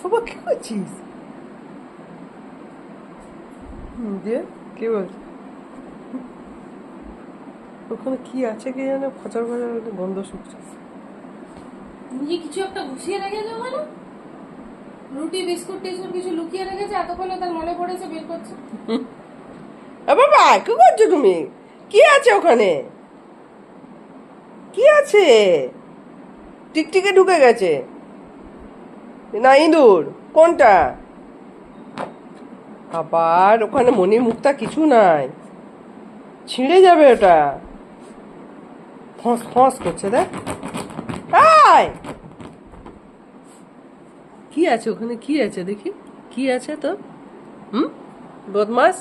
বাবা কি করছিস? দিয়ে কে বলছে? ওখানে কি আছে কে জানে, খচার খচার গন্ধ শুকছে। নিজে কিছু একটা গুছিয়ে রেখেছে ওখানে, রুটি বিস্কুট টিস্কুট কিছু লুকিয়ে রেখেছে, এতক্ষণে তার মনে পড়েছে বের করছে। বাবা কি করছো তুমি? কি আছে ওখানে? কি আছে? টিকটিকে ঢুকে গেছে না ইঁদুর? কোনটা? আবার ওখানে মনি মুক্তা কিছু নাই, ছিঁড়ে যাবে ওটা। ফস ফস করছে দেখ। আয়, কি আছে ওখানে? কি আছে দেখি, কি আছে তো? বদমাস।